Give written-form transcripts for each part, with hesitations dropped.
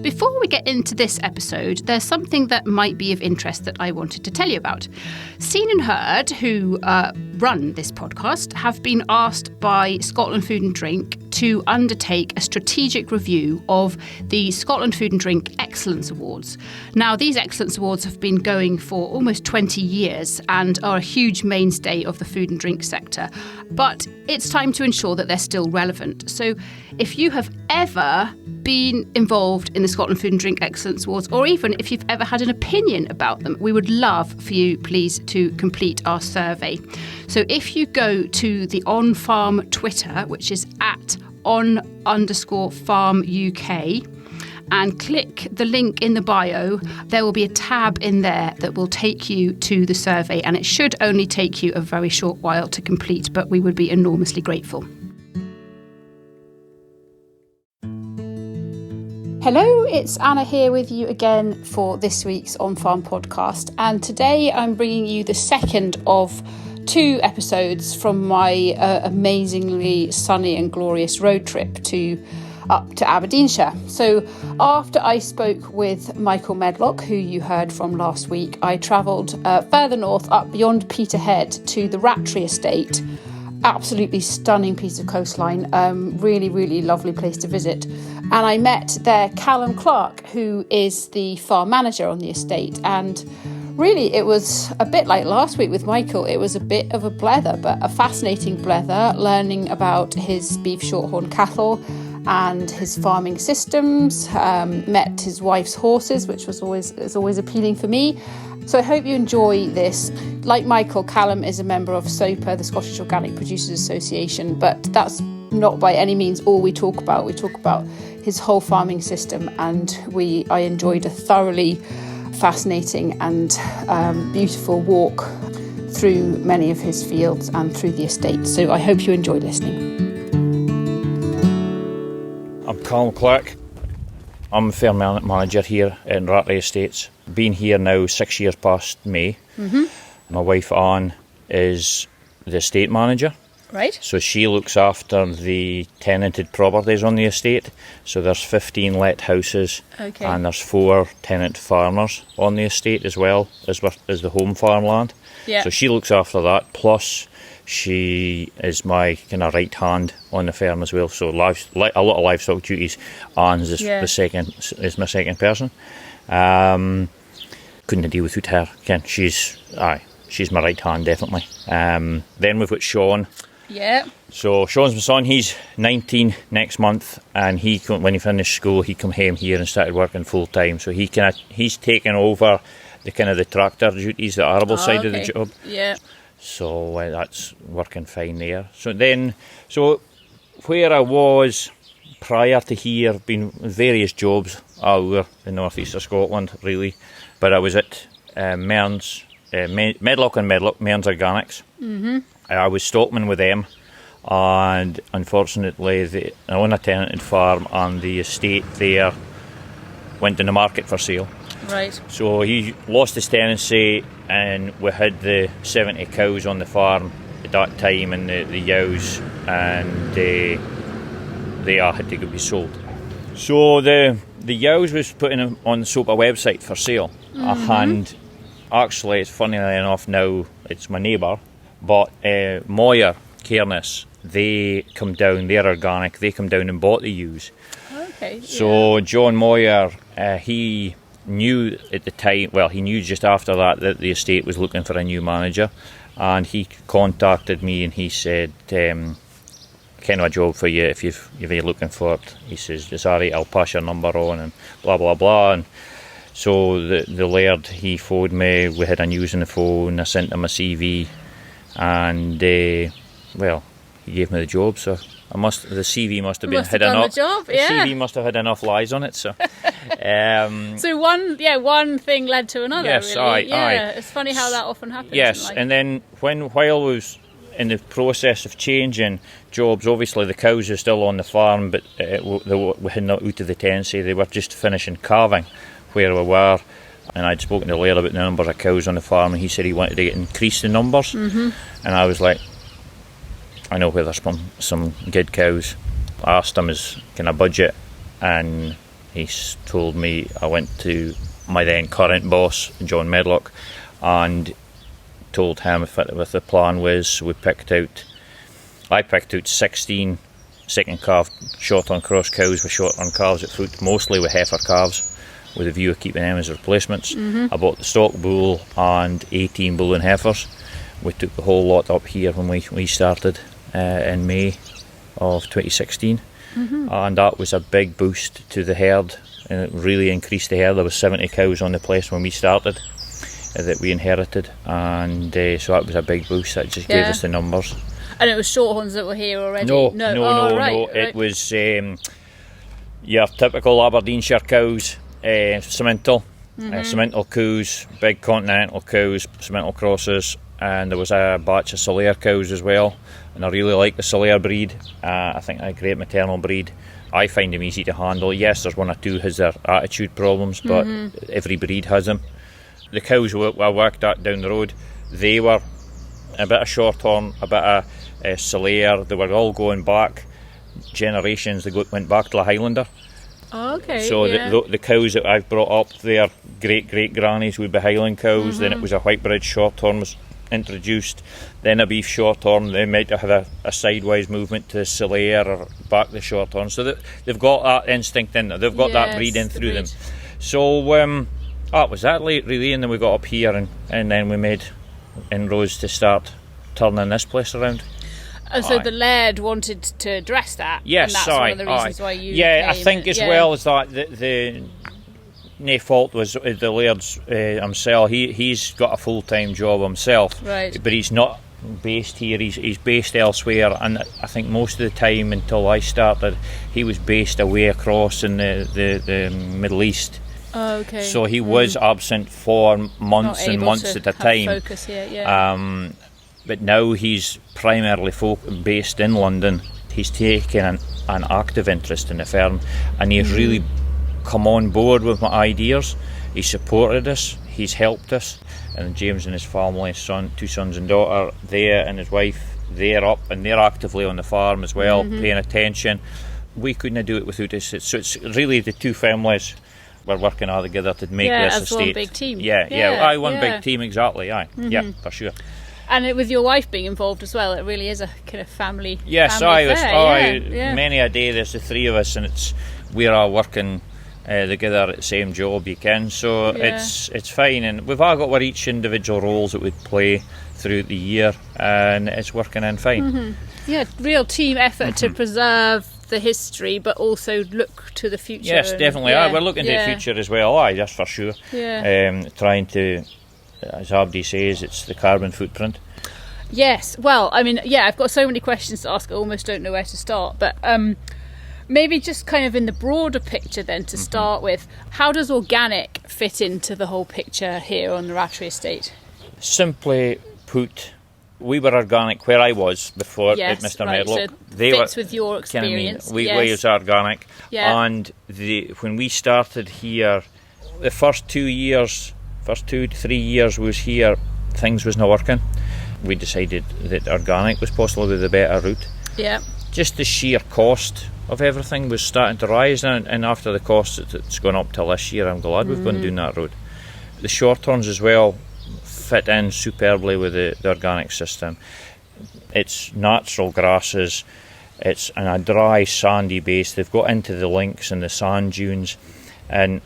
Before we get into this episode, there's something that might be of interest that I wanted to tell you about. Scene and Heard, who run this podcast, have been asked by Scotland Food and Drink to undertake a strategic review of the Scotland Food and Drink Excellence Awards. Now, these Excellence Awards have been going for almost 20 years and are a huge mainstay of the food and drink sector. But it's time to ensure that they're still relevant. So if you have ever been involved in the Scotland Food and Drink Excellence Awards, or even if you've ever had an opinion about them, we would love for you, please, to complete our survey. So if you go to the On Farm Twitter, which is at @on_farm UK, and click the link in the bio, there will be a tab in there that will take you to the survey, and it should only take you a very short while to complete, but we would be enormously grateful. Hello, it's Anna here with you again for this week's On Farm podcast, and today I'm bringing you the second of 2 episodes from my amazingly sunny and glorious road trip up to Aberdeenshire. So after I spoke with Michael Medlock, who you heard from last week, I travelled further north up beyond Peterhead to the Rattray estate. Absolutely stunning piece of coastline, really, really lovely place to visit. And I met there Calum, who is the farm manager on the estate. And really, it was a bit like last week with Michael. It was a bit of a blether, but a fascinating blether, learning about his beef shorthorn cattle and his farming systems. Met his wife's horses, which is always appealing for me. So I hope you enjoy this. Like Michael, Calum is a member of SOPA, the Scottish Organic Producers Association, but that's not by any means all we talk about. We talk about his whole farming system, and I enjoyed a thoroughly fascinating and beautiful walk through many of his fields and through the estate. So I hope you enjoy listening. I'm Calum Clark. I'm farm manager here in Rattray Estates. Been here now 6 years past May. Mm-hmm. My wife Anne is the estate manager. Right. So she looks after the tenanted properties on the estate. So there's 15 let houses, okay, and there's 4 tenant farmers on the estate as well as the home farmland. Yeah. So she looks after that. Plus, she is my kind of right hand on the farm as well. So a lot of livestock duties. Anne's is my second person. Couldn't deal without her. Again, she's my right hand definitely. Then we've got Sean. Yeah. So Sean's my son. He's 19 next month, and when he finished school, he come home here and started working full time. So he's taken over the tractor duties, the arable side of the job. Yeah. So that's working fine there. So where I was prior to here, been various jobs all over the northeast of Scotland, really. But I was at Medlock and Medlock, Mearns Organics. Mm-hmm. I was stockman with them, and unfortunately I own a tenanted farm, and the estate there went in the market for sale. Right. So he lost his tenancy, and we had the 70 cows on the farm at that time, and the ewes, and they all had to be sold. So the ewes was putting them on the SOPA website for sale. Mm-hmm. And actually, it's funny enough now, it's my neighbour, but Moyer, Cairns, they come down, they're organic, they come down and bought the ewes. Okay. So John Moyer, he knew at the time, he knew just after that the estate was looking for a new manager, and he contacted me and he said, kind of a job for you if you're looking for it. He says, it's alright, I'll pass your number on, and blah blah blah. And so the laird, he phoned me, we had a news on the phone, I sent him a CV, and he gave me the job. So the CV must have had enough. The job, yeah. The CV must have had enough lies on it. So, so one thing led to another. Yes, really. Aye. It's funny how that often happens. Yes, and then while I was in the process of changing jobs, obviously the cows are still on the farm, but we had not out of the tenancy. They were just finishing calving where we were, and I'd spoken to Laird about the numbers of cows on the farm, and he said he wanted to increase the numbers. Mm-hmm. And I was like, I know where there's some good cows. I asked him his kind of budget, and told me, I went to my then current boss, John Medlock, and told him what the plan was. I picked out 16 second calf short on cross cows with short on calves at foot, mostly with heifer calves, with a view of keeping them as replacements. I bought the stock bull and 18 bull and heifers. We took the whole lot up here when we started in May of 2016, and that was a big boost to the herd, and it really increased the herd. There was 70 cows on the place when we started that we inherited, and so that was a big boost. That just gave us the numbers. And it was Shorthorns that were here already? No. Right. It was your typical Aberdeenshire cows, cemental cows, big continental cows, cemental crosses, and there was a batch of Solaire cows as well, and I really like the Solaire breed. I think they're a great maternal breed. I find them easy to handle. Yes, there's one or two has their attitude problems, but every breed has them. The cows I worked at down the road, they were a bit of Shorthorn, a bit of Solaire. They were all going back generations. They went back to the Highlander. Oh, okay. So the cows that I've brought up, their great grannies would be Highland cows. Then it was a white-bred Shorthorn was introduced, then a beef Shorthorn. They might have a sideways movement to Solaire or back the Shorthorn. So they've got that instinct in there. They've got that breed in through them. So that was that really, and then we got up here and then we made inroads to start turning this place around. And so the Laird wanted to address that. Yes, and that's one of the reasons why you came. I think as well as that the no fault was the Laird's himself. He's got a full-time job himself, right? But he's not based here. He's based elsewhere, and I think most of the time until I started, he was based away across in the Middle East. Oh, okay. So he was absent for months and months at a time. Focus here, but now he's primarily based in London. He's taken an active interest in the firm, and he's really come on board with my ideas. He's supported us, he's helped us, and James and his family, two sons and daughter, and his wife, they're up and they're actively on the farm as well, paying attention. We couldn't do it without us. So it's really the two families we're working all together to make this estate. One big team. One big team, exactly. Yeah, for sure. And with your wife being involved as well, it really is a kind of family. Yes, family affair. Many a day there's the three of us, and we're all working together at the same job you can. So it's fine, and we've all got our each individual roles that we play throughout the year, and it's working in fine. Yeah, real team effort to preserve the history, but also look to the future. Yes, definitely. We're looking to the future as well. That's for sure. Trying to, as Abdi says, it's the carbon footprint. Yes. Well, I mean, I've got so many questions to ask. I almost don't know where to start. But maybe just kind of in the broader picture then to start with, how does organic fit into the whole picture here on the Rattray estate? Simply put, we were organic where I was before at Mr. Medlock. So fits with your experience. We was organic, and when we started here, the first 2 to 3 years was here, things was not working. We decided that organic was possibly the better route. Yeah. Just the sheer cost of everything was starting to rise, and after the cost it's gone up till this year, I'm glad we've gone down that road. The Shorthorns as well fit in superbly with the organic system. It's natural grasses, it's in a dry sandy base. They've got into the links and the sand dunes, and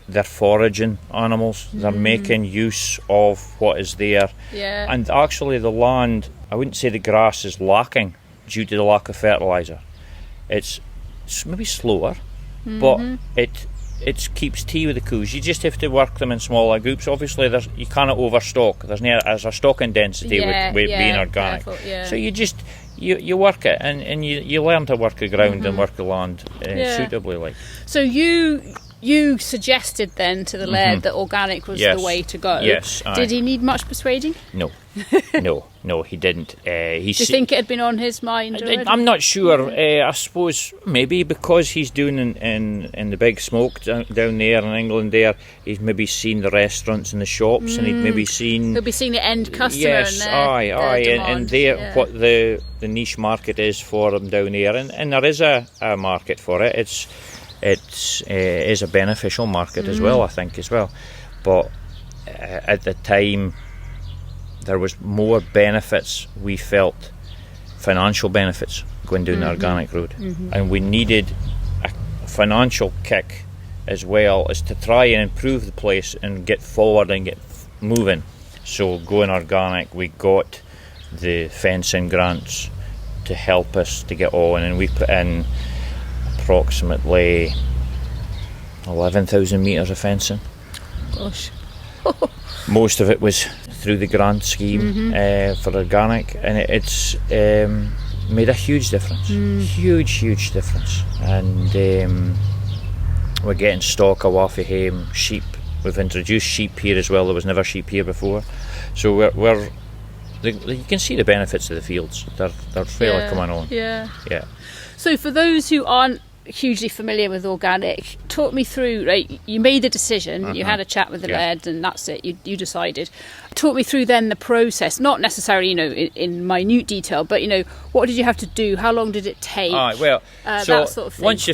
they're foraging animals. They're making use of what is there. And actually the land, I wouldn't say the grass is lacking due to the lack of fertiliser. It's maybe slower, but it keeps tea with the cows. You just have to work them in smaller groups. Obviously, you cannot overstock. There's a stocking density with being organic. So you work it, and you learn to work the ground and work the land suitably. So you suggested then to the Laird that organic was the way to go. Yes. Did he need much persuading? No, no, he didn't. Do you think it had been on his mind already? I'm not sure. I suppose maybe because he's doing in the big smoke down there in England there, he's maybe seen the restaurants and the shops, and he'd maybe seen... He'll be seeing the end customer. Yes, and what the niche market is for them down there, and there is a market for it. it is a beneficial market as well, I think, as well. But at the time, there was more benefits, we felt, financial benefits, going down the organic road. And we needed a financial kick as well as to try and improve the place and get forward and get moving. So going organic, we got the fencing grants to help us to get on, and we put in approximately 11,000 metres of fencing. Gosh. Most of it was through the grant scheme for organic, and it's made a huge difference. Huge difference. And we're getting stock of Waffahame sheep. We've introduced sheep here as well. There was never sheep here before, so you can see the benefits of the fields. They're fairly coming on. Yeah. So for those who aren't hugely familiar with organic, talk me through. Right, you made a decision. You had a chat with the laird, and that's it. You decided. Talk me through then the process. Not necessarily, in minute detail, but what did you have to do? How long did it take? So that sort of thing. Once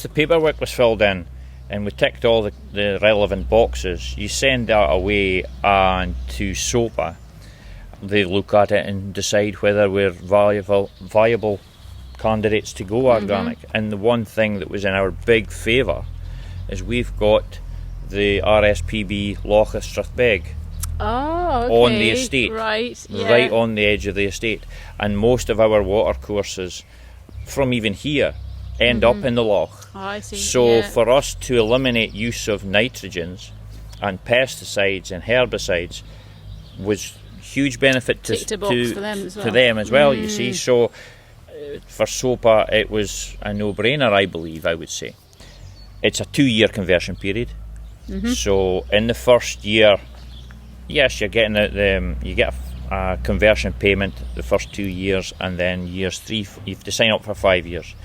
the paperwork was filled in, and we ticked all the relevant boxes, you send that away and to SOPA. They look at it and decide whether we're viable candidates to go organic. And the one thing that was in our big favour is we've got the RSPB Loch of Strathbeg on the estate, right on the edge of the estate, and most of our water courses from even here end up in the loch. I see. So for us to eliminate use of nitrogens and pesticides and herbicides was huge benefit to them as well. You see, so for SOPA it was a no-brainer, I believe. I would say it's a 2-year conversion period. So in the first year, yes, you're getting you get a conversion payment the first 2 years, and then years 3 you have to sign up for 5 years.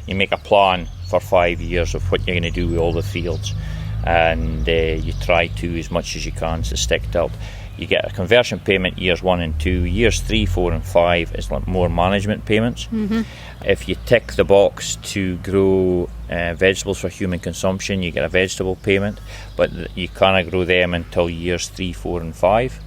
You make a plan for 5 years of what you're going to do with all the fields, and you try to, as much as you can, to stick to it. You get a conversion payment years 1 and 2. Years 3, 4 and 5 is like more management payments. If you tick the box to grow vegetables for human consumption, you get a vegetable payment, but you can't grow them until years 3, 4 and 5.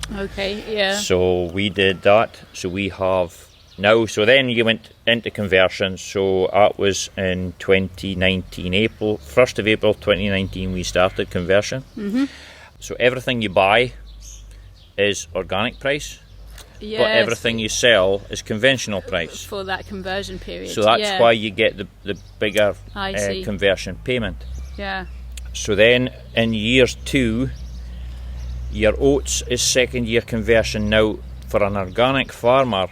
So we did that. So we have now, so then you went into conversion. So that was in 2019, 1st of April 2019 we started conversion. So everything you buy is organic price, but everything you sell is conventional price for that conversion period. So that's why you get the bigger conversion payment. So then in years 2, your oats is 2nd year conversion. Now for an organic farmer,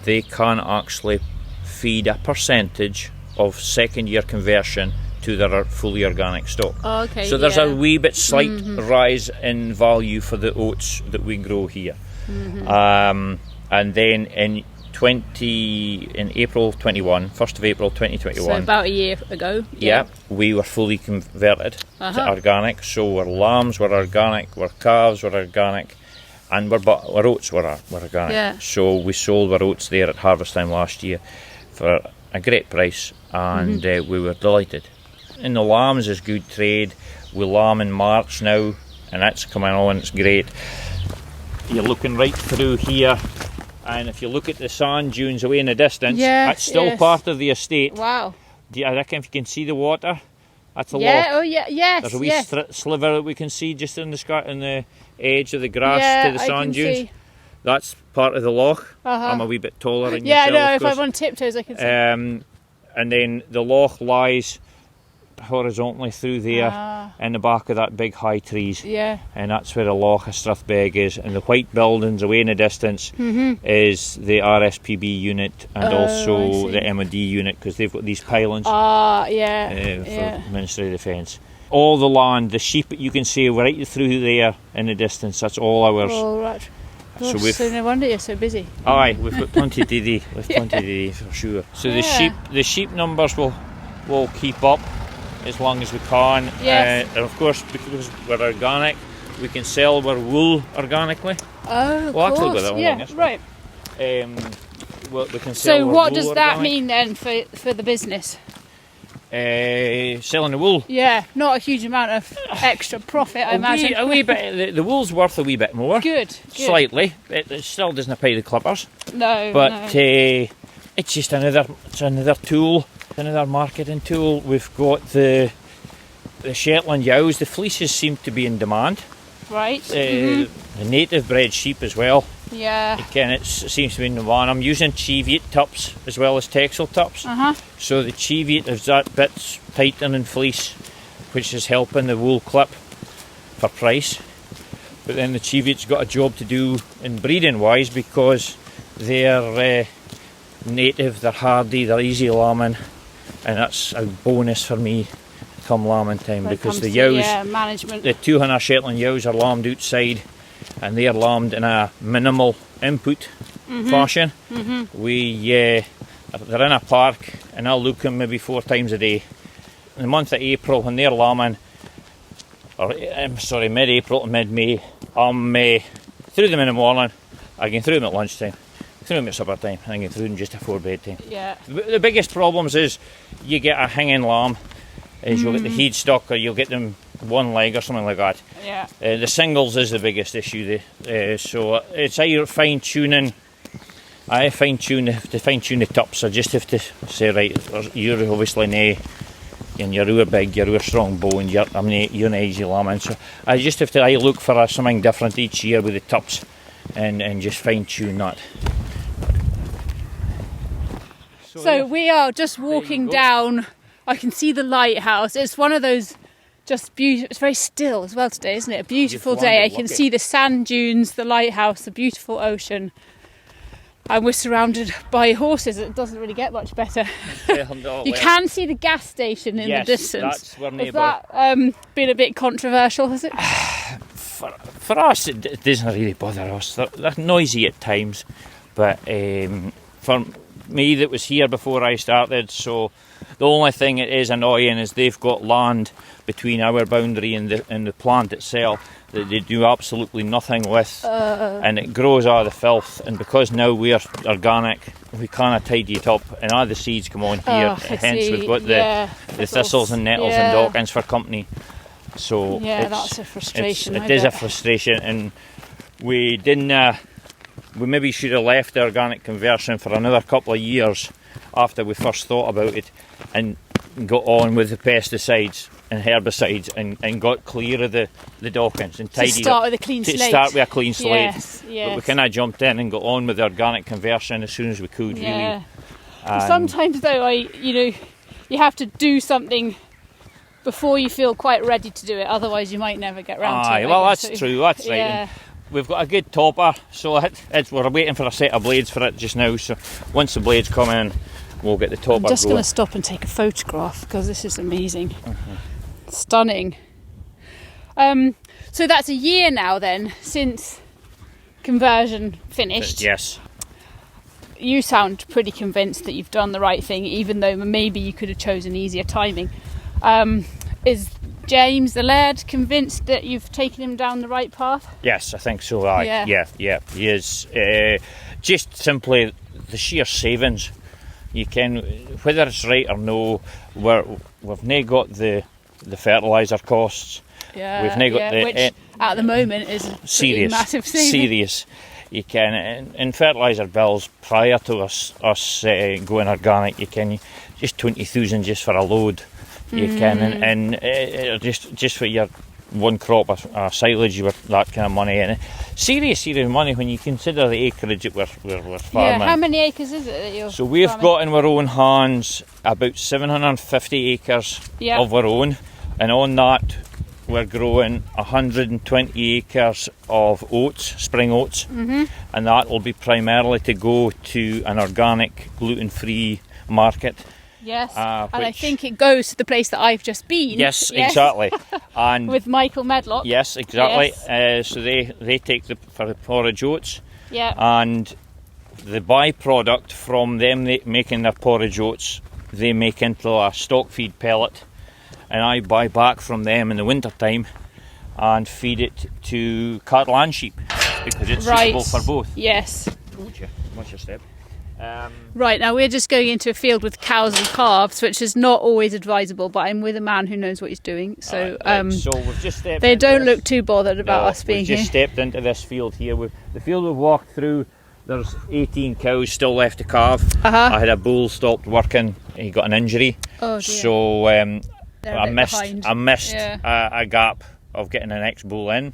they can actually feed a percentage of 2nd year conversion to their fully organic stock. So there's a wee bit slight rise in value for the oats that we grow here. And then in April 21, 1st of April 2021, so about a year ago, we were fully converted to organic. So our lambs were organic, our calves were organic, and our oats were organic. So we sold our oats there at harvest time last year for a great price, and we were delighted. And the lambs is good trade. We lamb in March now, and that's coming on, it's great. You're looking right through here, and if you look at the sand dunes away in the distance, that's still part of the estate. Wow. I reckon if you can see the water, that's a loch. There's a wee sliver that we can see just in the edge of the grass to the sand dunes. That's part of the loch. I'm a wee bit taller than yourself. No, if I'm on tiptoes I can see. And then the loch lies horizontally through there in the back of that big high trees, and that's where the Loch of Strathbeg is. And the white buildings away in the distance is the RSPB unit, and also the MOD unit, because they've got these pylons for Ministry of Defence. All the land, the sheep you can see right through there in the distance, that's all ours. Right. So no wonder you're so busy. Aye, we've got plenty to do. For sure. So the sheep numbers will keep up as long as we can. And of course, because we're organic, we can sell our wool organically. Actually go that one long, right. We can sell so what does that organic. mean then for the business? selling the wool. Yeah, not a huge amount of extra profit, I imagine. A wee bit. The wool's worth a wee bit more. Good. Slightly. It still doesn't pay the clippers. No. But it's just another tool, another marketing tool. We've got the Shetland yows. The fleeces seem to be in demand. Right. The native bred sheep as well. Yeah. Again, it seems to be in demand. I'm using Cheviot tups as well as Texel tups. So the Cheviot is that bit tighter than fleece, which is helping the wool clip for price. But then the Cheviot's got a job to do in breeding wise, because they're native, they're hardy, they're easy lambing, and that's a bonus for me come lambing time, because the yows, management. the 200 Shetland yows are lambed outside, and they're lambed in a minimal input fashion. They're in a park, and I'll look them maybe 4 times a day. In the month of April, when they're lambing, mid-April to mid-May, I'm through them in the morning, I get through them at lunchtime, through them at supper time, and I get through them just before bedtime. Yeah. The biggest problems is you get a hanging lamb, is you'll get the heat stuck, or you'll get them one leg or something like that. Yeah. The singles is the biggest issue. So it's either fine-tuning. I fine-tune the tups. I just have to say, right, you're obviously nae, and you're big, you're strong bone, you're an easy lambing. So I just have to look for something different each year with the tups, and just fine-tune that. So we are just walking down. I can see the lighthouse. It's one of those just beautiful. It's very still as well today, isn't it? A beautiful day. I can see the sand dunes, the lighthouse, the beautiful ocean. And we're surrounded by horses. It doesn't really get much better. You can see the gas station in the distance. That's where Has that been a bit controversial, has it? For us, it doesn't really bother us. They're noisy at times, but for me that was here before I started, so the only thing it is annoying is they've got land between our boundary and the plant itself that they do absolutely nothing with, and it grows out of the filth. And because now we're organic, we kind of tidy it up, and all the seeds come on here. Hence, we've got the thistles and nettles and Dawkins for company. So that's a frustration. It is a frustration, and we didn't. We maybe should have left the organic conversion for another couple of years after we first thought about it, and got on with the pesticides and herbicides, and got clear of the Dawkins and tidied up. To start with a clean slate. Start with a clean slate. Yes. But we kind of jumped in and got on with the organic conversion as soon as we could, really. Sometimes though, you have to do something before you feel quite ready to do it, otherwise you might never get round to it. Well, that's true, that's right. And we've got a good topper, so we're waiting for a set of blades for it just now, so once the blades come in, we'll get the topper. I'm just going to stop and take a photograph, because this is amazing. Stunning. So that's a year now then, since conversion finished. Yes. You sound pretty convinced that you've done the right thing, even though maybe you could have chosen easier timing. Is James the Laird convinced that you've taken him down the right path? Yes, I think so. Yeah. He is. Just simply the sheer savings. You can, whether it's right or no, we've now got the fertiliser costs. We've now got which at the moment is serious, massive saving. Serious. You can, and fertiliser bills prior to us going organic, you can just 20,000 just for a load. You can, and just for your one crop of silage, you were that kind of money, and serious money when you consider the acreage that we're farming. Yeah, how many acres is it that you're So we've farming? got in our own hands about 750 acres of our own, and on that we're growing 120 acres of oats, spring oats, and that will be primarily to go to an organic, gluten-free market. Yes, and I think it goes to the place that I've just been. Yes, exactly. And with Michael Medlock. Yes, exactly. Yes. So they take for the porridge oats. Yeah. And the byproduct from them making their porridge oats, they make into a stock feed pellet, and I buy back from them in the winter time and feed it to cattle and sheep, because it's suitable for both. Yes. Watch your step. Right, now we're just going into a field with cows and calves, which is not always advisable, but I'm with a man who knows what he's doing. So, so we've just stepped they into don't this. look too bothered about us being we've here. just stepped into this field here. The field we've walked through, there's 18 cows still left to calve. I had a bull stopped working, he got an injury. Oh dear. So I missed Yeah. a gap of getting the next bull in.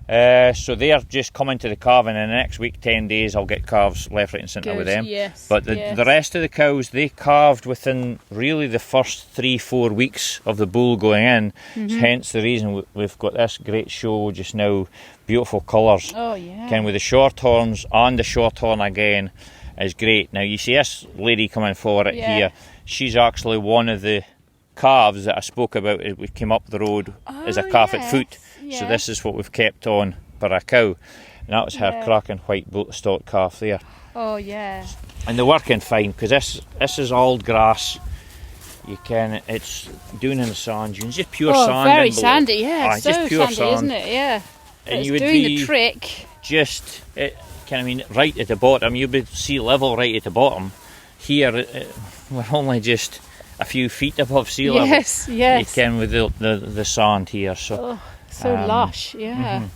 So they're just coming to the calving, and in the next week, 10 days, I'll get calves left, right and centre with them. Yes, but the rest of the cows, they calved within really the first 3-4 weeks of the bull going in. Hence the reason we've got this great show just now, beautiful colours. Oh yeah. Again, with the short horns and the short horn again is great. Now you see this lady coming forward here. She's actually one of the calves that I spoke about as we came up the road as a calf at foot. So this is what we've kept on for a cow, and that was her cracking white stock calf there. Oh yeah. And they're working fine because this is old grass. It's doing in the sand dunes, just pure sand. Very below. sandy, yeah. Just pure sandy, sand, isn't it? Yeah. And it's you would doing be the trick. Just right at the bottom. You'd be sea level right at the bottom. Here we're only just a few feet above sea level. Yes. You can with the sand here. So. So lush, yeah.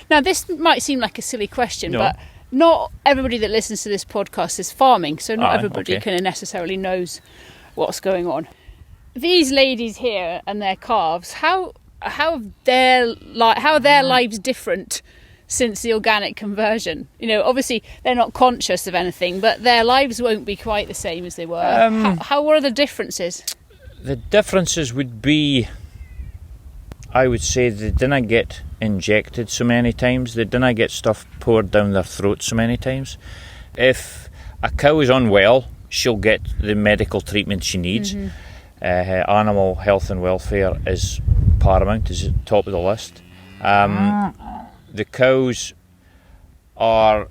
Now this might seem like a silly question, No. but not everybody that listens to this podcast is farming, so not everybody okay. kind of necessarily knows what's going on. These ladies here and their calves, how are their lives different since the organic conversion? You know, obviously they're not conscious of anything, but their lives won't be quite the same as they were. What are the differences? The differences would be, I would say, they didn't get injected so many times. They didn't get stuff poured down their throat so many times. If a cow is unwell, she'll get the medical treatment she needs. Animal health and welfare is paramount, is at the top of the list. The cows are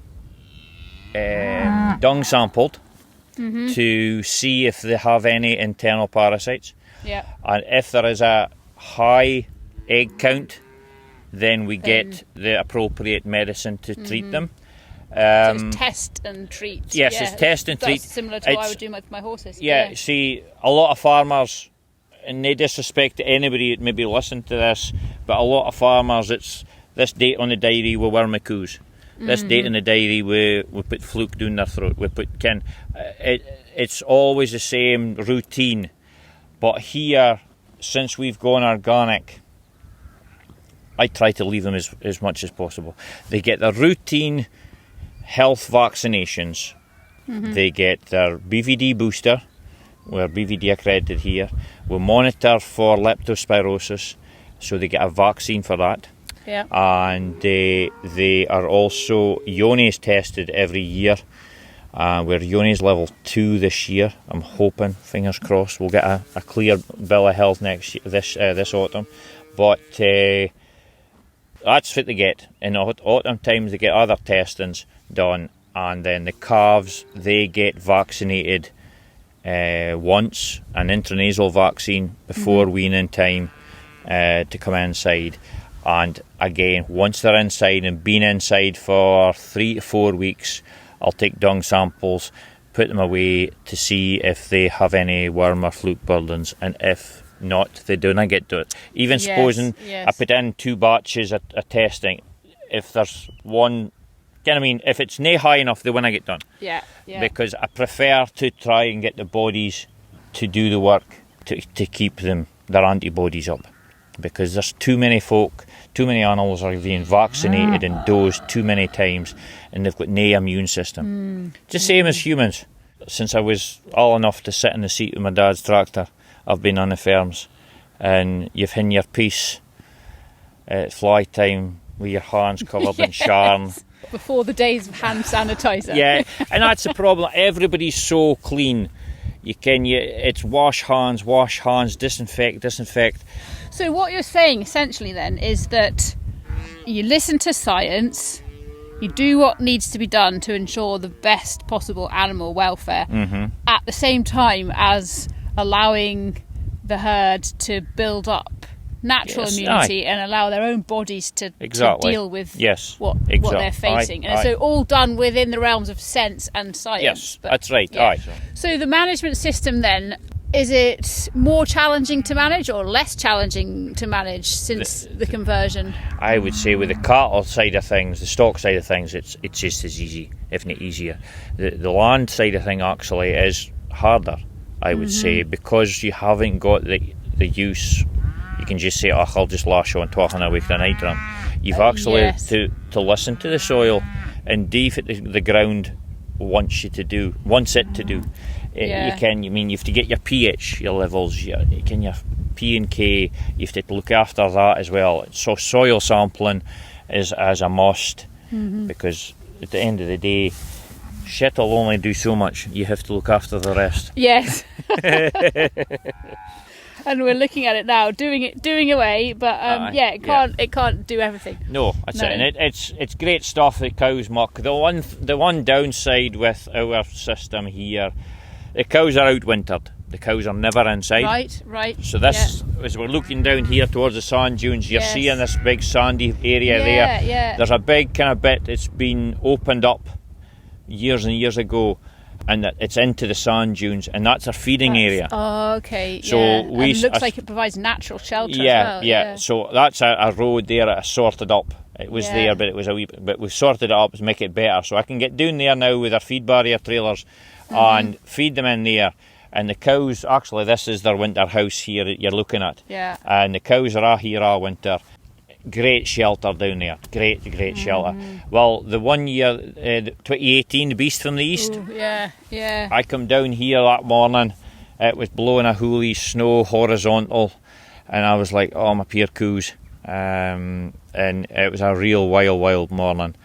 dung sampled to see if they have any internal parasites. Yeah. And if there is a high egg count, then we get the appropriate medicine to treat them. So it's test and treat. Yes, it's test and treat. That's similar to what I would do with my horses. Yeah, see, a lot of farmers, and no disrespect to anybody that maybe listen to this, but a lot of farmers, it's this date on the diary we worm my coos. This date in the diary we put fluke down their throat. We put it's always the same routine. But here, since we've gone organic, I try to leave them as much as possible. They get their routine health vaccinations. They get their BVD booster. We're BVD accredited here. We monitor for leptospirosis, so they get a vaccine for that. Yeah. And they are also Yonis tested every year. We're Yonis level 2 this year. I'm hoping, fingers crossed, we'll get a clear bill of health next year, this autumn. But that's what they get. In autumn times they get other testings done, and then the calves, they get vaccinated once, an intranasal vaccine before weaning time to come inside. And again, once they're inside and been inside for 3 to 4 weeks, I'll take dung samples, put them away to see if they have any worm or fluke burdens, and if not, they do not get to it. Even supposing I put in 2 batches of testing, if there's one, if it's nae high enough, they won't get done. Yeah. Because I prefer to try and get the bodies to do the work to keep their antibodies up. Because there's too many folk, too many animals are being vaccinated and dosed too many times, and they've got no immune system. Just same as humans. Since I was old enough to sit in the seat of my dad's tractor, I've been on the farms, and you've had your piece at fly time with your hands covered in charm. Before the days of hand sanitizer. Yeah, and that's the problem. Everybody's so clean. It's wash hands, disinfect. So what you're saying essentially then is that you listen to science, you do what needs to be done to ensure the best possible animal welfare, at the same time as allowing the herd to build up natural immunity and allow their own bodies to deal with what they're facing. So all done within the realms of sense and science. Yes, that's right. Aye. So the management system then, is it more challenging to manage or less challenging to manage since the conversion? I would say with the cattle side of things, the stock side of things, it's just as easy, if not easier. The land side of thing actually is harder, I would say, because you haven't got the use. You can just say, I'll just lash on 12 a week of night drum. You've actually to listen to the soil and do what the ground wants it to do. You have to get your pH, your levels, your P and K. You have to look after that as well. So soil sampling is as a must, because at the end of the day, shit will only do so much. You have to look after the rest. Yes. And we're looking at it now, doing away, but it can't do everything. No, that's it. And it's great stuff. The cows muck. The one downside with our system here, the cows are outwintered. The cows are never inside. Right. So this, as we're looking down here towards the sand dunes, you're seeing this big sandy area there. Yeah. There's a big kind of bit that's been opened up years and years ago, and it's into the sand dunes, and that's our feeding area. Oh, okay. So it looks like it provides natural shelter as well. Yeah. So that's a road there that is sorted up. It was there, but it was a wee bit. But we've sorted it up to make it better. So I can get down there now with our feed barrier trailers and feed them in there. And the cows, actually, this is their winter house here that you're looking at. Yeah. And the cows are here all winter. Great shelter down there. Great shelter. Well, the one year, 2018, the beast from the east. Ooh, yeah. I come down here that morning. It was blowing a hoolie, snow horizontal, and I was like, oh, my poor coos. And it was a real wild morning.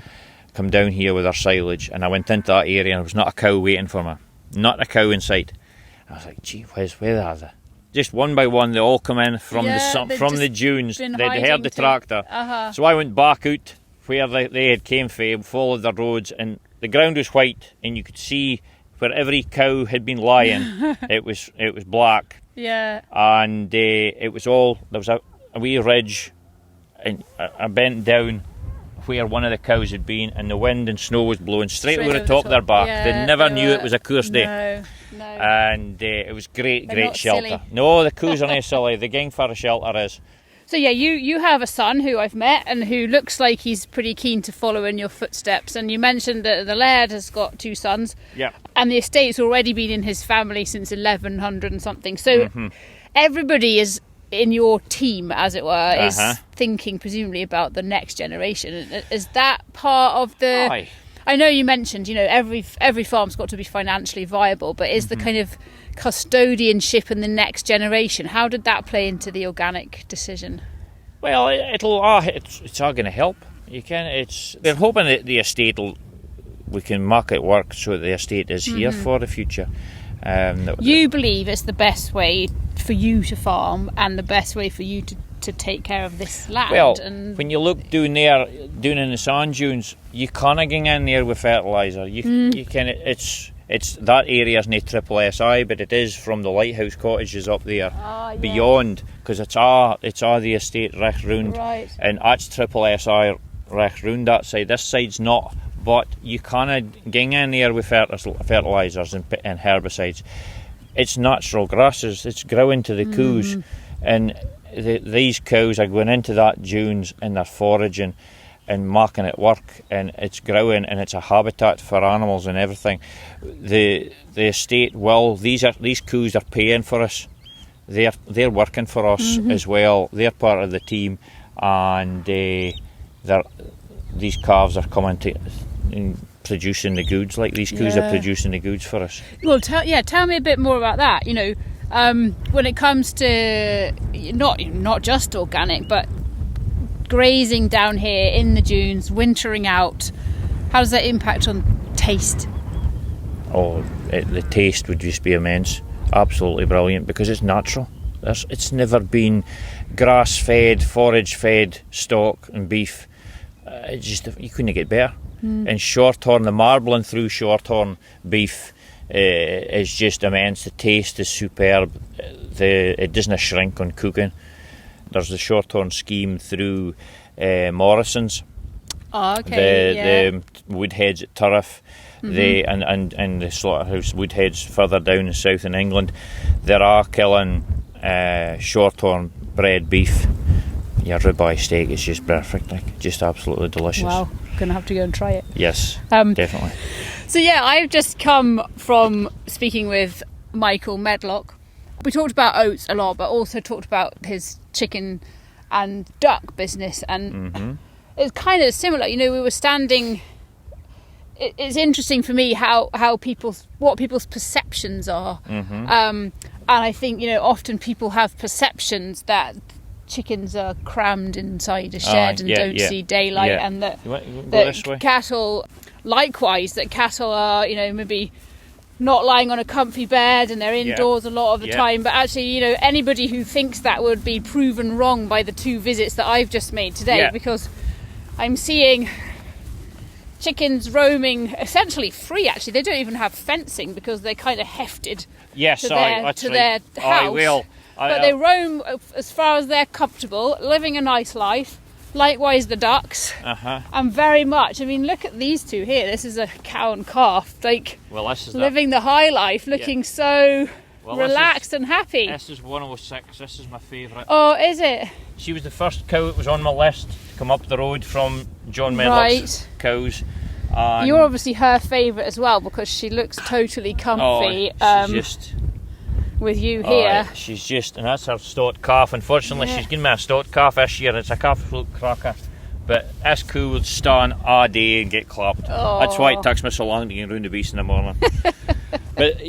Come down here with our silage, and I went into that area, and there was not a cow waiting for me. Not a cow in sight. I was like, gee whiz, where are they? Just one by one, they all come in from the dunes. They'd heard the tractor. So I went back out where they had came from, followed the roads, and the ground was white, and you could see where every cow had been lying. It was black. Yeah. And it was all, there was a wee ridge, and I bent down where one of the cows had been, and the wind and snow was blowing straight over the top of their back. They never knew it was a course day. No. And it was great shelter. Silly. No, the coos are not silly. The gang for a shelter is. So you have a son who I've met and who looks like he's pretty keen to follow in your footsteps. And you mentioned that the laird has got 2 sons. Yeah. And the estate's already been in his family since 1100 and something. So everybody is in your team, as it were, is thinking presumably about the next generation. Is that part of the... Aye. I know you mentioned, every farm's got to be financially viable, but is the kind of custodianship in the next generation, how did that play into the organic decision? Well, it's all going to help. They're hoping that the estate we can make it work so that the estate is here for the future. You believe it's the best way for you to farm and the best way for you to take care of this land. Well, when you look down in the sand dunes, you can't get in there with fertiliser. You can. It's that area isn't triple SI, but it is from the lighthouse cottages up there beyond, because it's all the estate right round, and that's triple SI right round that side. This side's not, but you can't get in there with fertilisers and herbicides. It's natural grasses. It's growing to the coos, and these cows are going into that dunes and they're foraging and making it work, and it's growing, and it's a habitat for animals and everything. The estate, these coos are paying for us. They're working for us as well. They're part of the team, and these calves are coming to producing the goods. Like these coos are producing the goods for us. Well, tell me a bit more about that. When it comes to not just organic, but grazing down here in the dunes, wintering out, how does that impact on taste? The taste would just be immense. Absolutely brilliant, because it's natural. It's never been grass-fed, forage-fed stock and beef. You couldn't get better. And shorthorn, the marbling through shorthorn beef is just immense. The taste is superb. It doesn't shrink on cooking. there's the Shorthorn scheme through Morrison's. Oh, okay. The Woodheads at Turriff, and the slaughterhouse Woodheads further down the south in England. There are killing Shorthorn bred beef. Your ribeye steak is just perfect, like just absolutely delicious. Wow, gonna have to go and try it. Yes, definitely. So yeah, I've just come from speaking with Michael Medlock. We talked about oats a lot, but also talked about his chicken and duck business, and it's kind of similar. You know, we were standing. It's interesting for me what people's perceptions are, and I think, you know, often people have perceptions that chickens are crammed inside a shed and don't see daylight, and that cattle, likewise, that cattle are, you know, maybe not lying on a comfy bed and they're indoors a lot of the time. But actually, you know, anybody who thinks that would be proven wrong by the 2 visits that I've just made today, because I'm seeing chickens roaming essentially free. Actually, they don't even have fencing because they're kind of hefted to their house. But they roam as far as they're comfortable, living a nice life. Likewise, the ducks. And very much. I mean, look at these 2 here. This is a cow and calf, like living the high life, looking so relaxed and happy. This is 106. This is my favourite. Oh, is it? She was the first cow that was on my list to come up the road from John Medlock's cows. You're obviously her favourite as well, because she looks totally comfy. With you here. She's just, and that's her stot calf. Unfortunately, she's given me a stot calf this year. It's a absolute cracker. But this cow would stand all day and get clapped. That's why it takes me so long to get round the beast in the morning. But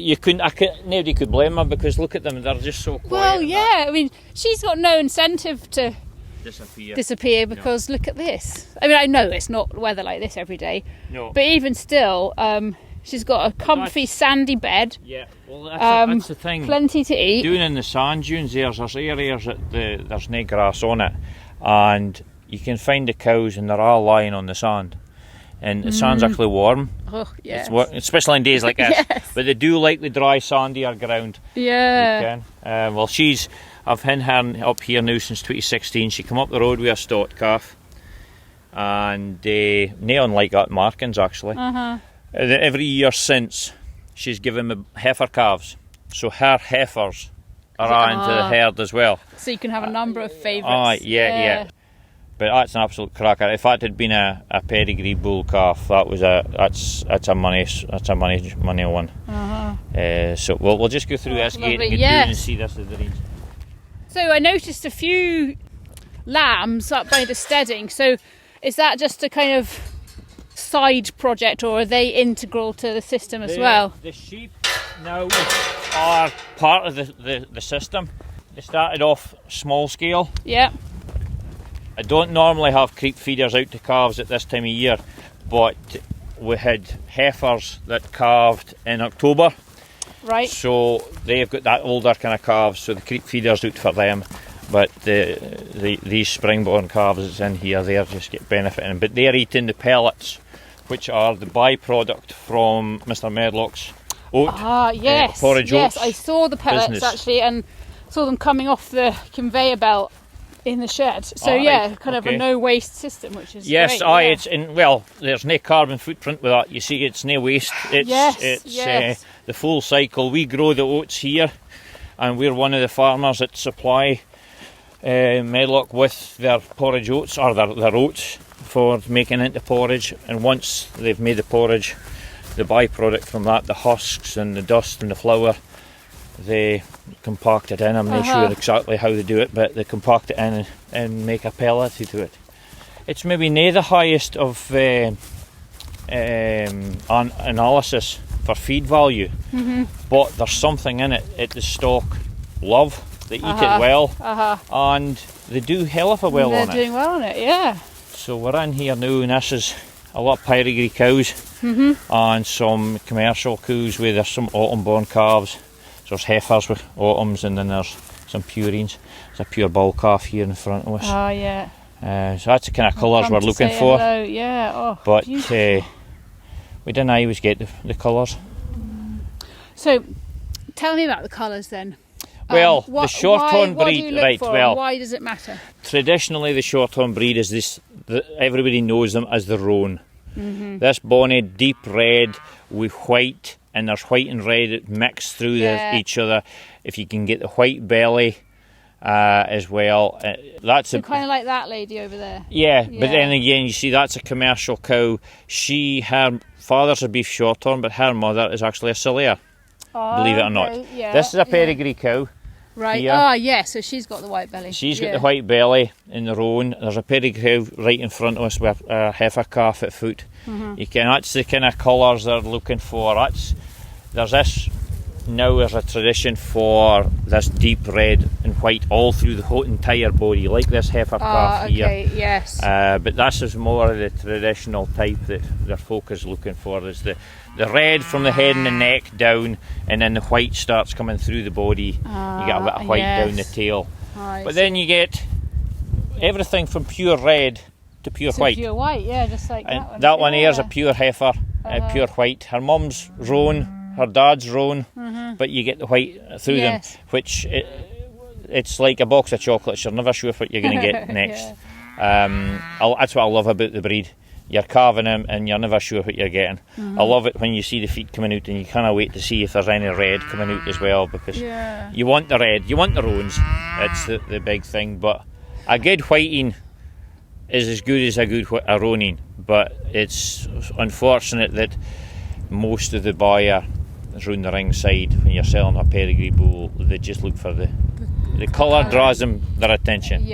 nobody could blame her, because look at them, they're just so quiet. Well, yeah, I mean, she's got no incentive to disappear because look at this. I mean, I know it's not weather like this every day, but even still, she's got a comfy sandy bed. Yeah, well, that's the thing. Plenty to eat. Doing in the sand dunes, there's areas that there's no grass on it, and you can find the cows and they're all lying on the sand. And the sand's actually warm. Oh, yes. Especially on days like this. But they do like the dry, sandier ground. Yeah. Well, I've had her up here now since 2016. She come up the road with a stot calf. And no unlike that markings, actually. Every year since, she's given me heifer calves. So her heifers are into the herd as well. So you can have a number of favourites. Yeah. But that's an absolute cracker. If that had been a pedigree bull calf, that's a money one. So we'll just go through this gate and see this is the range. So I noticed a few lambs up by the steading. So is that just a kind of side project, or are they integral to the system as well? The sheep now are part of the system. They started off small scale. Yeah. I don't normally have creep feeders out to calves at this time of year, but we had heifers that calved in October. Right. So they've got that older kind of calves, so the creep feeder's out for them. But these springborn calves that's in here, they're just get benefiting. But they're eating the pellets, which are the byproduct from Mr. Medlock's oat. Porridge oats. Yes, I saw the pellets actually, and saw them coming off the conveyor belt in the shed. So kind of a no waste system, which is great. It's there's no carbon footprint with that. You see, it's no waste. It's the full cycle. We grow the oats here, and we're one of the farmers that supply Medlock with their porridge oats, or their oats for making into porridge. And once they've made the porridge, the byproduct from that, the husks and the dust and the flour, they compact it in. I'm not sure exactly how they do it, but they compact it in and make a pellet to it. It's maybe near the highest of analysis for feed value, but there's something in it the stock love. They eat it well, and they do hell of a well on it. They're doing well on it, yeah. So we're in here now, and this is a lot of pedigree cows and some commercial cows where there's some autumn-born calves. So there's heifers with autumns, and then there's some purines. There's a pure bull calf here in front of us. Oh, yeah. So that's the kind of colours we're looking for. Hello. Yeah, but we didn't always get the colours. So tell me about the colours then. Well, the Shorthorn what breed, do you look right? for, Well, and why does it matter? Traditionally, the Shorthorn breed is this. Everybody knows them as the roan. Mm-hmm. This bonny, deep red with white, and there's white and red mixed through each other. If you can get the white belly as well, that's so kind of like that lady over there. Yeah, but then again, you see, that's a commercial cow. Her father's a beef Shorthorn, but her mother is actually a Solaire. Believe it or not. Yeah, this is a pedigree cow. Right. Here. So she's got the white belly. She's got the white belly in the roan. There's a pedigree cow right in front of us with a heifer calf at foot. Mm-hmm. That's the kind of colours they're looking for. There's a tradition for this deep red and white all through the whole entire body, like this heifer calf here. Yes. But this is more of the traditional type that their folk is looking for. Is the red from the head and the neck down, and then the white starts coming through the body. You get a bit of white down the tail. But then you get everything from pure red to pure white. Pure white, just like that one. That one here is a pure heifer, pure white. Her mum's roan, her dad's roan, but you get the white through them, which it's like a box of chocolates. You're never sure what you're going to get next. That's what I love about the breed. You're carving them and you're never sure what you're getting. I love it when you see the feet coming out and you kind of wait to see if there's any red coming out as well, because you want the red, you want the roans. It's the big thing. But a good whiting is as good as a roaning, but it's unfortunate that most of the buyer is round the ring side when you're selling a pedigree bull. They just look for the colour draws their attention.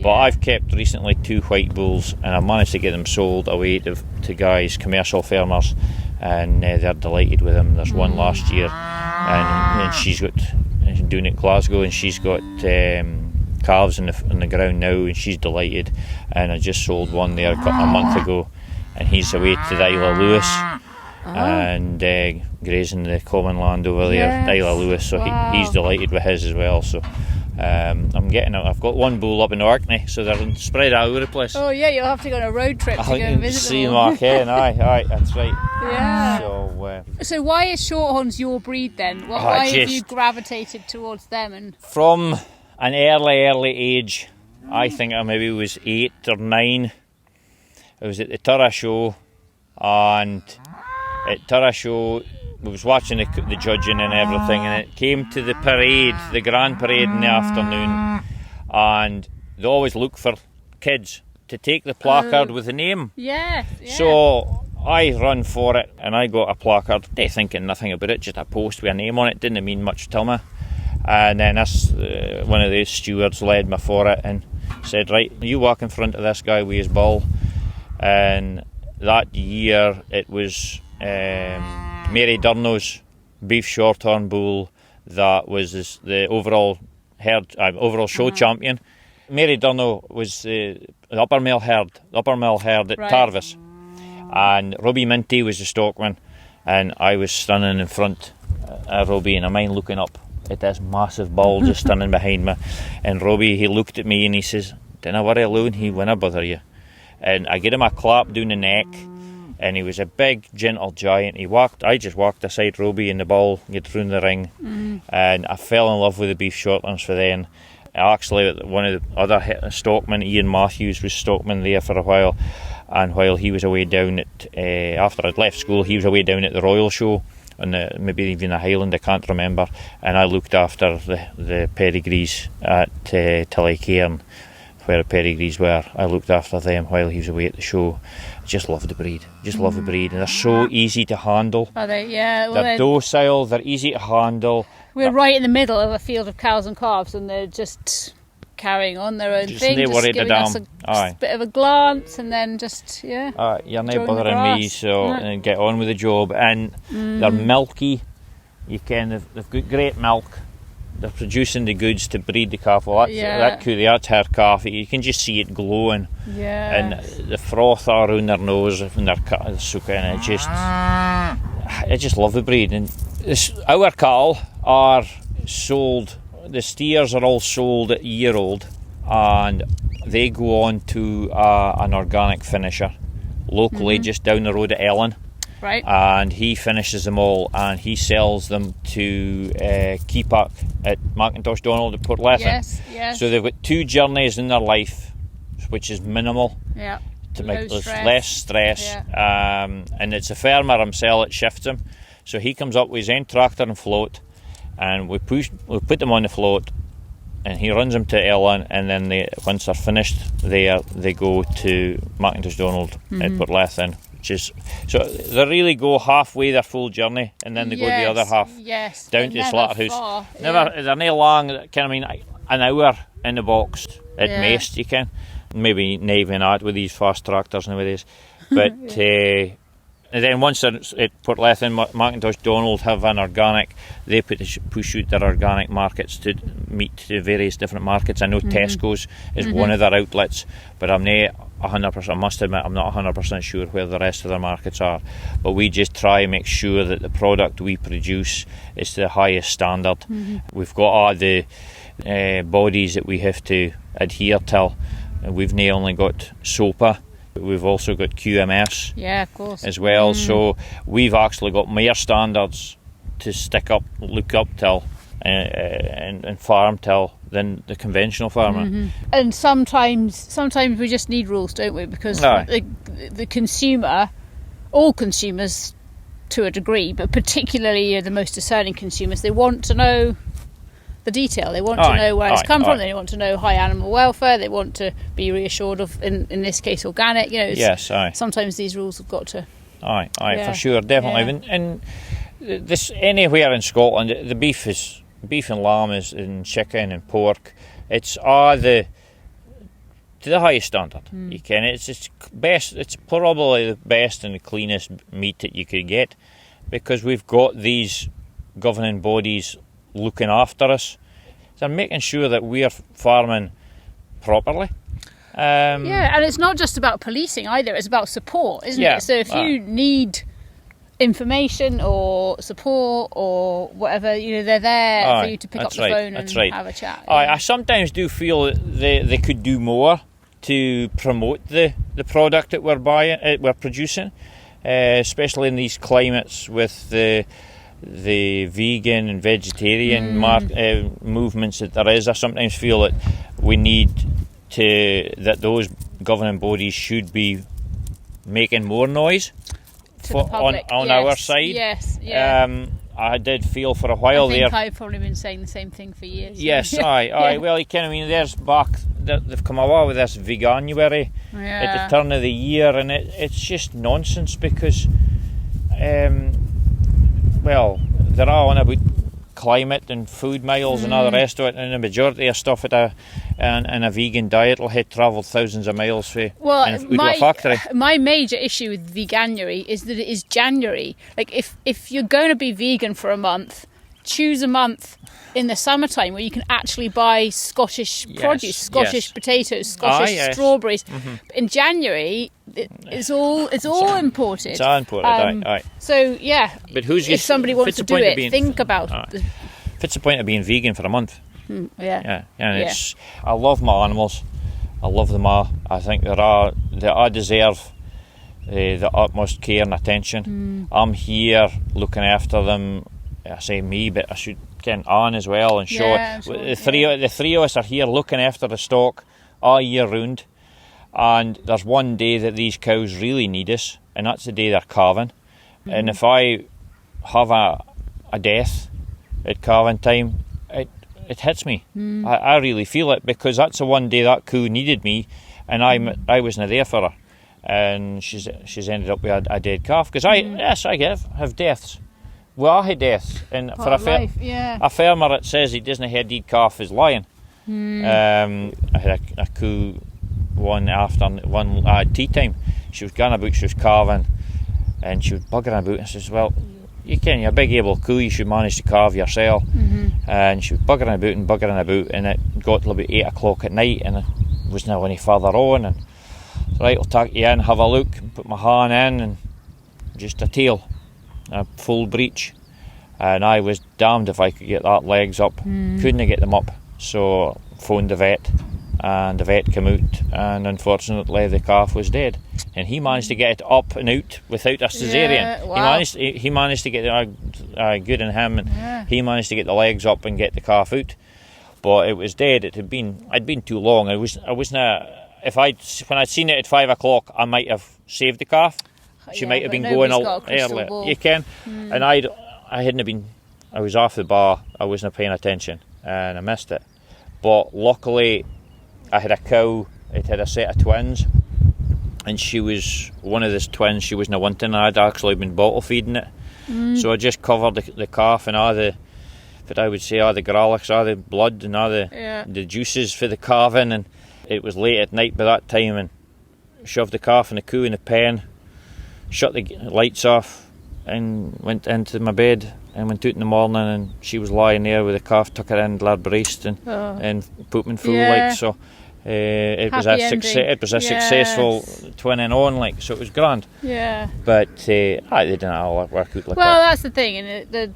But I've kept recently 2 white bulls, and I've managed to get them sold away to guys, commercial farmers, and they're delighted with them. There's one last year, and she's doing it in Glasgow, and she's got calves in the ground now, and she's delighted. And I just sold one there a month ago, and he's away to the Isle of Lewis and grazing the common land over there, the Isle of Lewis. So he's delighted with his as well. So I've got one bull up in Orkney, so they're spread all over the place. Oh yeah, you'll have to go on a road trip to go and visit them all. Aye, that's right. Yeah. So why is Shorthorns your breed then? Why have you gravitated towards them? And from an early age, I think I maybe was 8 or 9. I was at the Turra show, and at Turra show we was watching the judging and everything, and it came to the parade, the grand parade in the afternoon, and they always look for kids to take the placard with the name. So I run for it, and I got a placard, thinking nothing about it, just a post with a name on it, didn't mean much to me. And then one of the stewards led me for it and said, right, you walk in front of this guy with his bull. And that year it was Mary Durno's beef Shorthorn bull that was the overall show champion. Mary Durno was the upper male herd at Tarvis, and Robbie Minty was the stockman, and I was standing in front of Robbie, and I mind looking up at this massive bull just standing behind me, and Robbie, he looked at me and he says, "Dinna worry alone, he winna bother you." And I get him a clap down the neck, and he was a big, gentle giant. I just walked aside Robbie and the ball, get through the ring, and I fell in love with the beef Shorthorns for then. Actually, one of the other stockmen, Ian Matthews, was stockman there for a while, and while he was away down at, after I'd left school, he was away down at the Royal Show, and maybe even the Highland, I can't remember, and I looked after the pedigrees at Tillycairn, where the pedigrees were. I looked after them while he was away at the show. Just love the breed. And they're so easy to handle. Are they? Yeah. Well, they're docile, they're easy to handle. We're right in the middle of a field of cows and calves, and they're just carrying on their own thing, just giving us a bit of a glance, and then just, you're not bothering me, and get on with the job. And they're milky. They've got great milk. They're producing the goods to breed the calf. Well, that's her calf. You can just see it glowing. And the froth around their nose when they're sucking. I just love the breed. And our cattle are sold. The steers are all sold at year-old, and they go on to an organic finisher locally, just down the road at Ellen. Right. And he finishes them all, and he sells them to Keepak at Macintosh Donald at Port Lethen. Yes. So they've got 2 journeys in their life, which is minimal. Yeah. To make less stress. Yeah. And it's a farmer himself that shifts them. So he comes up with his own tractor and float, and we put them on the float, and he runs them to Ellen, and then once they're finished there, they go to Macintosh Donald at Port Lethen. So they really go halfway their full journey, and then they go the other half down to Slaughterhouse. They're not long. An hour in the box at most. You can maybe not even that with these fast tractors nowadays. But and then once they're at Port Lethen, Macintosh Donald have an organic. They push out their organic markets to meet the various different markets. I know Tesco's is one of their outlets, but I'm not 100%. I must admit, I'm not 100% sure where the rest of their markets are. But we just try and make sure that the product we produce is to the highest standard. We've got all the bodies that we have to adhere to. We've not only got SOPA, but we've also got QMS of course. As well. So we've actually got more standards to look up till and farm till than the conventional farmer. And sometimes we just need rules, don't we? Because the consumer, all consumers to a degree, but particularly the most discerning consumers, they want to know the detail. They want to know where it's come from. They want to know high animal welfare. They want to be reassured of, in this case, organic. Sometimes these rules have got to. For sure, definitely. And this anywhere in Scotland, the beef and lamb and chicken and pork. It's to the highest standard. You can. It's best. It's probably the best and the cleanest meat that you could get, because we've got these governing bodies looking after us. They're making sure that we're farming properly. And it's not just about policing either, it's about support, isn't it? So if you need information or support or whatever, they're there for you to pick up the phone and have a chat. I sometimes do feel that they could do more to promote the product that we're producing, especially in these climates with the vegan and vegetarian movements that there is. I sometimes feel that we need that those governing bodies should be making more noise on our side. I did feel for a while there. I think I've probably been saying the same thing for years. Yes, Well, there's they've come along with this veganuary at the turn of the year, and it's just nonsense because they're all on about climate and food miles and all the rest of it, and the majority of stuff in a vegan diet will have travelled thousands of miles to a factory. My major issue with veganuary is that it is January. Like, if you're going to be vegan for a month, choose a month in the summertime where you can actually buy Scottish produce, Scottish potatoes, Scottish strawberries. In January, it's all imported. It's all imported. So but if somebody wants to do it, think about it. What's the point of being vegan for a month? I love my animals. I love them all. I think they deserve the utmost care and attention. I'm here looking after them. I say me, but I should get Anne as well and Sean. The three of us are here looking after the stock all year round. And there's one day that these cows really need us, and that's the day they're calving. And if I have a death at calving time, it hits me. I really feel it, because that's the one day that cow needed me, and I wasn't there for her, and she's ended up with a dead calf. Because I have deaths. We all had deaths, and for a farmer that says he doesn't have a dead calf is lying. I had a cow one tea time. She was going about, she was calving, and she was buggering about, and I says, well, you're a big able cow, you should manage to calve yourself. And she was buggering about, and it got till about 8 o'clock at night, and it wasn't any further on, and right, I'll take you in, have a look, and put my hand in, and just a tail, a full breech, and I was damned if I could get that legs up. Couldn't get them up, so phoned the vet, and the vet came out, and unfortunately the calf was dead. And he managed to get it up and out without a cesarean. Yeah, wow. He managed to get good in him, and he managed to get the legs up and get the calf out. But it was dead. I'd been too long. I wasn't. When I'd seen it at 5 o'clock, I might have saved the calf. She might have been going earlier. You can. And I hadn't been. I was off the bar. I wasn't paying attention, and I missed it. But luckily, I had a cow. It had a set of twins, and she was one of the twins. She wasn't wanting. I'd actually been bottle feeding it, so I just covered the calf and all the growlix, all the blood and all the juices for the calving. And it was late at night by that time, and shoved the calf and the coo in the pen, shut the lights off, and went into my bed. And went out in the morning, and she was lying there with the calf, took her in, lad breast, and pooping full like so. It was a successful twinning on, like, so it was grand. Yeah. But they didn't all work out like well, that. that's the thing, and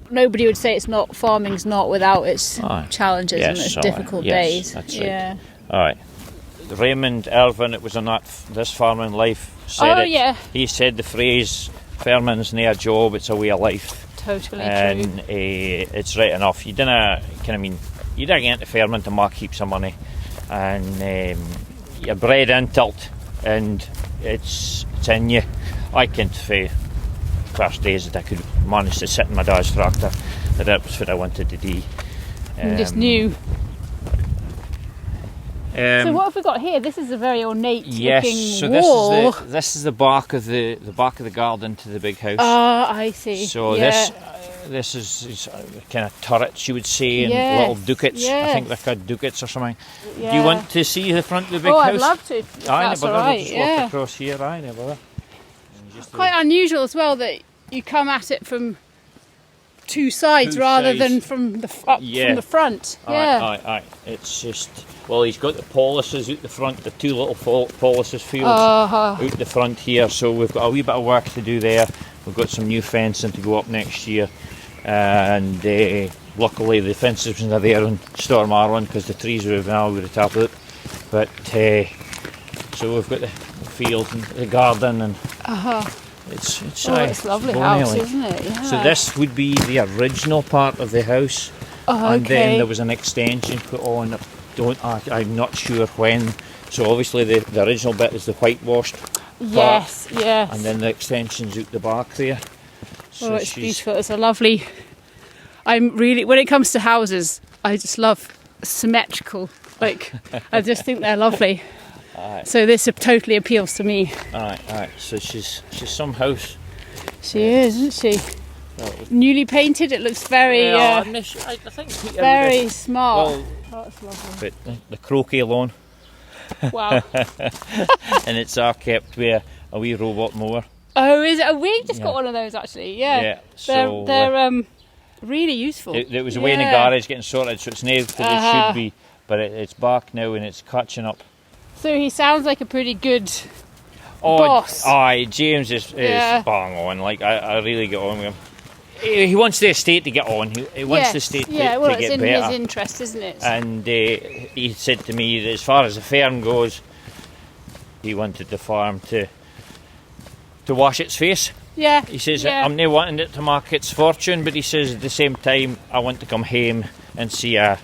nobody would say farming's not without its challenges and its difficult days. That's right. All right. Raymond Irvin, it was on this farming life, said it. Yeah. He said the phrase, "Farming's nae a job, it's a way of life." Totally and true. It's right enough. You didn't get into farming to make heaps of money, and you're bred into it, and it's in you. I can't for first days that I could manage to sit in my dad's tractor, that was what I wanted to do. You just knew. So what have we got here? This is a very ornate looking wall. This is the back of the garden to the big house. I see. So this is kind of turrets, you would say, and little ducats. Yes. I think they're called ducats or something. Yeah. Do you want to see the front of the big house? I'd love to. That's all right. Just walk across here. Quite unusual as well that you come at it from two sides rather than from the front. Aye. It's just, well, he's got the policies out the front, the two little policies fields out the front here, so we've got a wee bit of work to do there. We've got some new fencing to go up next year, and luckily the fences are there on Storm Arwen because the trees were now over the top of it. But so we've got the field and the garden, and it's lovely house, isn't it? Yeah. So this would be the original part of the house, and then there was an extension put on. I'm not sure when. So obviously the original bit is the whitewashed part. Yes. And then the extension's out the back there. So it's beautiful. It's a lovely. When it comes to houses, I just love symmetrical. Like, I just think they're lovely. So this totally appeals to me. Alright. So she's some house. She is, isn't she? Newly painted. It looks very. I think very smart. Well, that's lovely. But the croquet lawn. Wow. And it's all kept with a wee robot mower. Oh, is it? Oh, we just got one of those actually. Yeah. So they're really useful. It was away in the garage getting sorted, so it's nailed to it should be, but it's back now and it's catching up. So he sounds like a pretty good boss. James is bang on. Like I really get on with him. He wants the estate to get on. He wants the estate to get better. It's in his interest, isn't it? And he said to me that as far as the farm goes, he wanted the farm to wash its face. Yeah. He says, I'm not wanting it to make its fortune, but he says at the same time, I want to come home and see a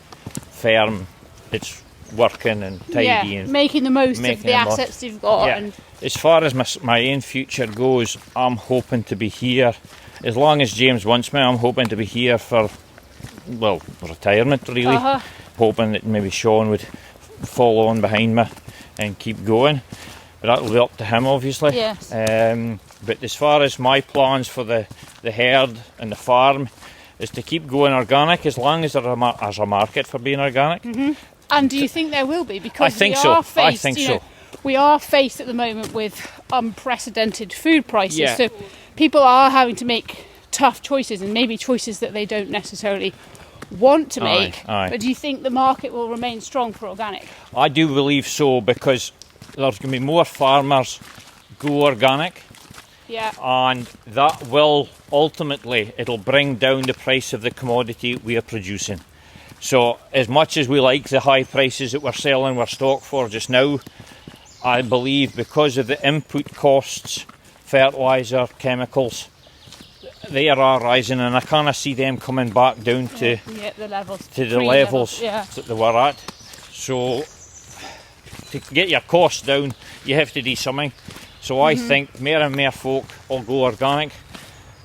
farm that's working and tidy and making the most of the assets you've got. Yeah. And as far as my own future goes, I'm hoping to be here. As long as James wants me, I'm hoping to be here for, retirement really. Hoping that maybe Sean would follow on behind me and keep going. But that'll be up to him, obviously. Yes. But as far as my plans for the herd and the farm is to keep going organic as long as there's a market for being organic. Mm-hmm. And do you think there will be? Because I think so. We are faced at the moment with unprecedented food prices. Yeah. So people are having to make tough choices, and maybe choices that they don't necessarily want to make. But do you think the market will remain strong for organic? I do believe so, because there's going to be more farmers go organic. Yeah. And that will ultimately, it'll bring down the price of the commodity we are producing. So as much as we like the high prices that we're selling our stock for just now, I believe because of the input costs, fertiliser, chemicals, they are rising, and I kind of see them coming back down to the levels, that they were at. So to get your costs down, you have to do something. So I think more and more folk will go organic,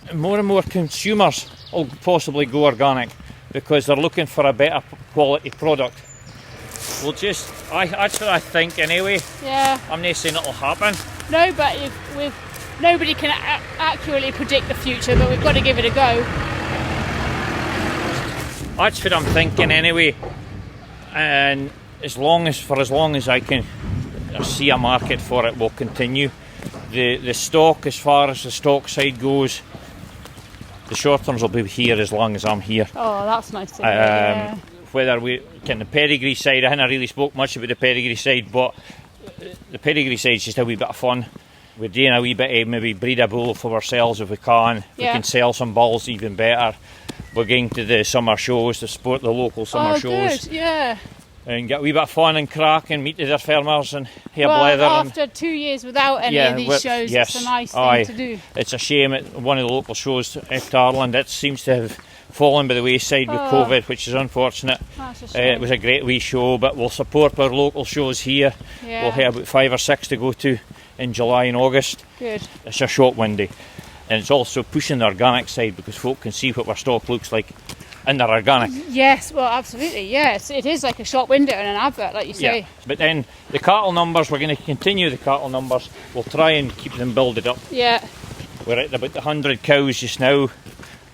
and more consumers will possibly go organic because they're looking for a better quality product. That's what I think anyway. Yeah. I'm not saying it'll happen. No, but nobody can accurately predict the future, but we've got to give it a go. That's what I'm thinking anyway. And as long as I can see a market for it, will continue. The stock, as far as the stock side goes, the short terms will be here as long as I'm here. Oh, that's nice to hear. Whether we can the pedigree side, I haven't really spoke much about the pedigree side, but the pedigree side is just a wee bit of fun. We're doing a wee bit of maybe breed a bull for ourselves if we can. We can sell some bulls even better. We're going to the summer shows to support the local summer shows. Good, yeah. And get a wee bit of fun and crack and meet the other farmers and hear well, blether. After 2 years without any of these shows, it's a nice thing to do. It's a shame at one of the local shows at Ireland, it seems to have fallen by the wayside with COVID, which is unfortunate. That's a shame. It was a great wee show, but we'll support our local shows here. Yeah. We'll have about 5 or 6 to go to in July and August. Good. It's a short window. And it's also pushing the organic side because folk can see what our stock looks like and they're organic. Yes, well, absolutely, yes. It is like a shop window and an advert, like you say. Yeah. But then the cattle numbers, we're going to continue the cattle numbers. We'll try and keep them builded up. Yeah. We're at about 100 cows just now.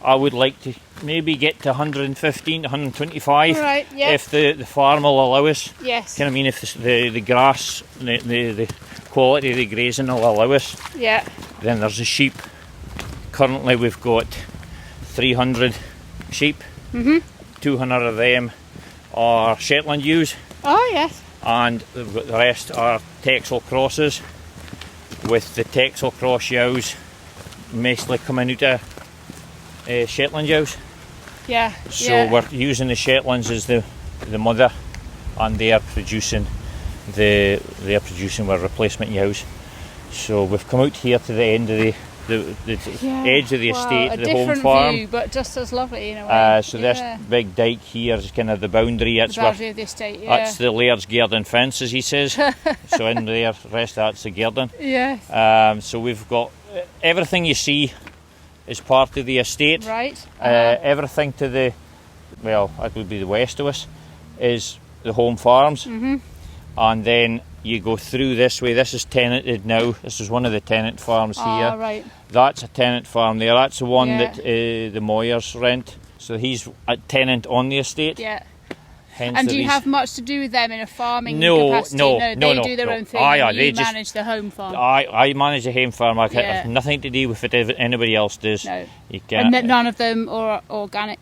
I would like to maybe get to 115, 125 right, yeah. if the farm will allow us. Yes. Can I mean if the grass, the quality of the grazing will allow us. Yeah. Then there's the sheep. Currently we've got 300 sheep. 200 of them are Shetland ewes. Oh yes. And we've got the rest are Texel crosses, with the Texel cross ewes mostly coming out of Shetland ewes. Yeah. So we're using the Shetlands as the mother, and they are producing our replacement ewes. So we've come out here to the end of the edge of the estate, the home farm. View, but just as lovely in a way. So this big dike here is kind of the boundary. That's the boundary of the estate. Yeah. That's the Laird's Garden fence, as he says. So in there, the rest of that's the garden. Yes. So we've got everything you see is part of the estate. Right. Everything to that would be the west of us, is the home farms. And then you go through this way. This is tenanted now. This is one of the tenant farms here. Right. That's a tenant farm there. That's the one that the Moyers rent. So he's a tenant on the estate. Yeah. Hence and do you have much to do with them in a farming capacity? No. They do their own thing. And you manage the home farm. I manage the home farm. I have nothing to do with it if anybody else does. No. You can't. And none of them are organic?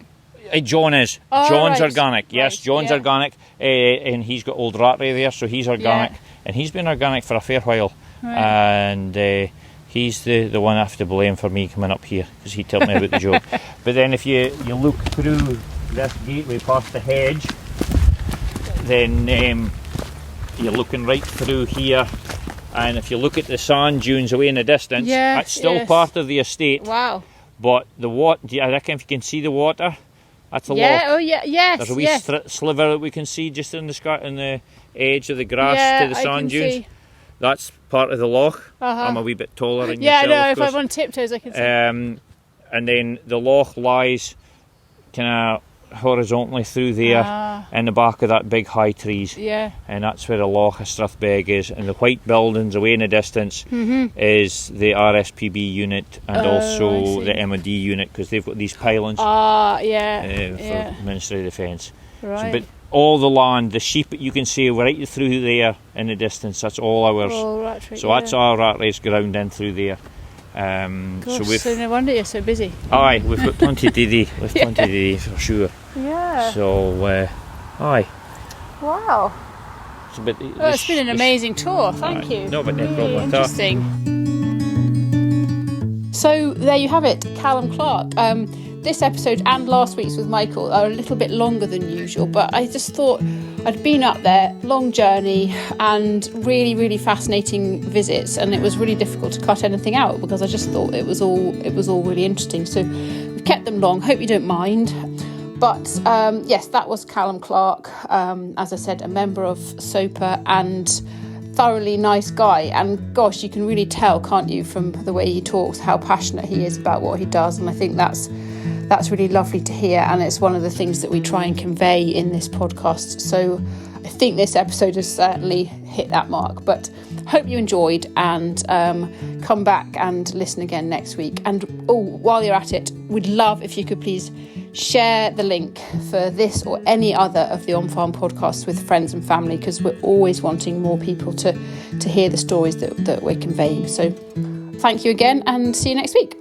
John is. Oh, John's right. organic. Yes, right. John's organic. And he's got old Rattray there, so he's organic. And he's been organic for a fair while. Right. And he's the one I have to blame for me coming up here, because he told me about the job. But then if you look through this gateway past the hedge, then you're looking right through here. And if you look at the sand dunes away in the distance, that's still part of the estate. Wow. But the water, I reckon if you can see the water, that's a loch. Oh yeah, yes. There's a wee sliver that we can see just in the edge of the grass to the sand dunes. See. That's part of the loch. I'm a wee bit taller than yourself. Yeah, no, if I'm on tiptoes I can see. And then the loch lies kind of horizontally through there in the back of that big high trees. Yeah. And that's where the loch of Strathbeg is. And the white buildings away in the distance is the RSPB unit and also the MOD unit, because they've got these pylons for Ministry of Defence. Right. So, but all the land, the sheep that you can see right through there in the distance, that's all ours. So that's our rat race ground in through there. So no wonder you're so busy. Aye, we've got plenty to do. We've plenty to do for sure. Yeah. So, aye. Wow. So, but it's been an amazing tour. Thank you. No, but no really problem with that. Interesting. So there you have it, Calum Clark. this episode and last week's with Michael are a little bit longer than usual, but I just thought I'd been up there, long journey and really, really fascinating visits, and it was really difficult to cut anything out because I just thought it was all really interesting. So we've kept them long. Hope you don't mind. But yes, that was Calum Clark, as I said, a member of SOPA and thoroughly nice guy. And gosh, you can really tell, can't you, from the way he talks, how passionate he is about what he does. And I think that's really lovely to hear. And it's one of the things that we try and convey in this podcast. So I think this episode has certainly hit that mark. But hope you enjoyed, and come back and listen again next week. And while you're at it, we'd love if you could please share the link for this or any other of the On Farm podcasts with friends and family, because we're always wanting more people to hear the stories that we're conveying. So thank you again, and see you next week.